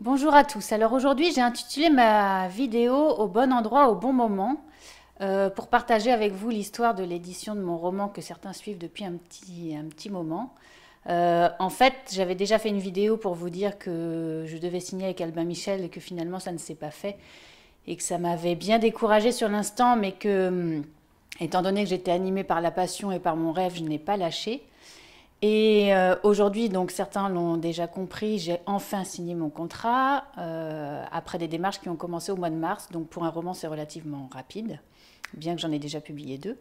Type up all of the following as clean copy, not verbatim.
Bonjour à tous. Alors aujourd'hui, j'ai intitulé ma vidéo Au bon endroit, au bon moment, pour partager avec vous l'histoire de l'édition de mon roman que certains suivent depuis un petit moment. En fait, j'avais déjà fait une vidéo pour vous dire que je devais signer avec Albin Michel et que finalement ça ne s'est pas fait et que ça m'avait bien découragée sur l'instant, mais que, étant donné que j'étais animée par la passion et par mon rêve, je n'ai pas lâché. Et aujourd'hui, donc certains l'ont déjà compris, j'ai enfin signé mon contrat après des démarches qui ont commencé au mois de mars. Donc pour un roman, c'est relativement rapide, bien que j'en ai déjà publié deux.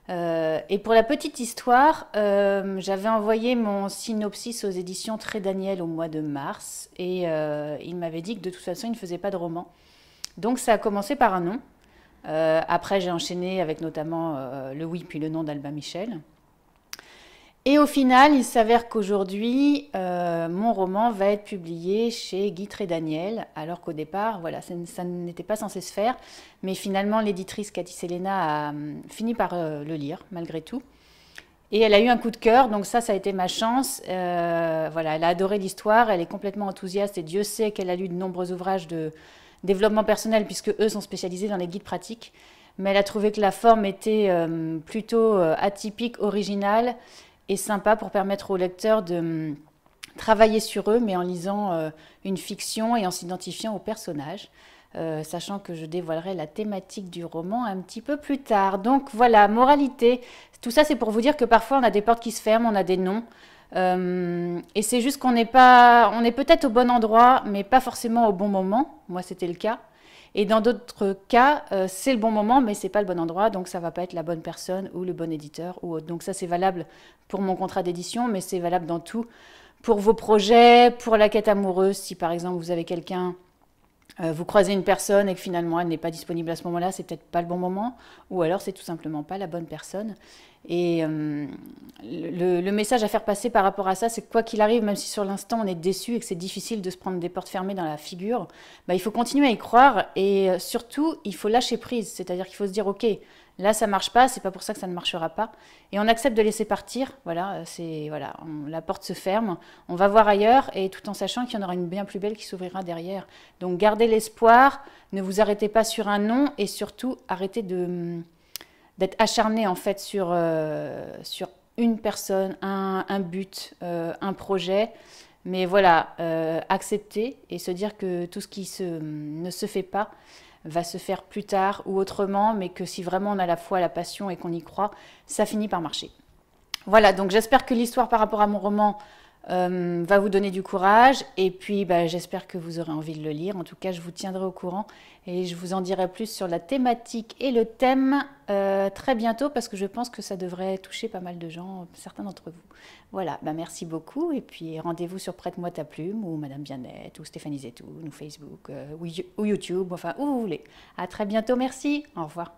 Et pour la petite histoire, j'avais envoyé mon synopsis aux éditions Très Daniel au mois de mars et il m'avait dit que de toute façon, il ne faisait pas de roman. Donc ça a commencé par un nom. Après, j'ai enchaîné avec notamment le oui puis le non d'Albin Michel. Et au final, il s'avère qu'aujourd'hui, mon roman va être publié chez Guy Daniel, alors qu'au départ, voilà, ça n'était pas censé se faire. Mais finalement, l'éditrice Cathy Selena a fini par le lire, malgré tout. Et elle a eu un coup de cœur, donc ça a été ma chance. Voilà, elle a adoré l'histoire, elle est complètement enthousiaste et Dieu sait qu'elle a lu de nombreux ouvrages de développement personnel, puisque eux sont spécialisés dans les guides pratiques. Mais elle a trouvé que la forme était plutôt atypique, originale et sympa pour permettre aux lecteurs de travailler sur eux, mais en lisant une fiction et en s'identifiant aux personnages, sachant que je dévoilerai la thématique du roman un petit peu plus tard. Donc voilà, moralité, tout ça c'est pour vous dire que parfois on a des portes qui se ferment, on a des noms, et c'est juste qu'on n'est pas, on est peut-être au bon endroit, mais pas forcément au bon moment. Moi c'était le cas. Et dans d'autres cas, c'est le bon moment, mais c'est pas le bon endroit, donc ça va pas être la bonne personne ou le bon éditeur ou autre. Donc ça, c'est valable pour mon contrat d'édition, mais c'est valable dans tout. Pour vos projets, pour la quête amoureuse, si par exemple vous avez quelqu'un, vous croisez une personne et que finalement elle n'est pas disponible à ce moment-là, c'est peut-être pas le bon moment, ou alors c'est tout simplement pas la bonne personne. Et le message à faire passer par rapport à ça, c'est que quoi qu'il arrive, même si sur l'instant on est déçu et que c'est difficile de se prendre des portes fermées dans la figure, bah, il faut continuer à y croire et surtout il faut lâcher prise, c'est-à-dire qu'il faut se dire ok, là ça marche pas, c'est pas pour ça que ça ne marchera pas, et on accepte de laisser partir. Voilà, c'est voilà, la porte se ferme, on va voir ailleurs et tout en sachant qu'il y en aura une bien plus belle qui s'ouvrira derrière. Donc gardez l'espoir, ne vous arrêtez pas sur un non et surtout arrêtez d'être acharné en fait sur une personne, un but, un projet. Mais voilà, accepter et se dire que tout ce qui ne se fait pas va se faire plus tard ou autrement, mais que si vraiment on a la foi, la passion et qu'on y croit, ça finit par marcher. Voilà, donc j'espère que l'histoire par rapport à mon roman va vous donner du courage et puis bah, j'espère que vous aurez envie de le lire. En tout cas, je vous tiendrai au courant et je vous en dirai plus sur la thématique et le thème très bientôt parce que je pense que ça devrait toucher pas mal de gens, certains d'entre vous. Voilà, bah, merci beaucoup et puis rendez-vous sur Prête-moi ta plume ou Madame Bienette ou Stéphanie Zetoun ou Facebook ou YouTube, enfin où vous voulez. À très bientôt, merci, au revoir.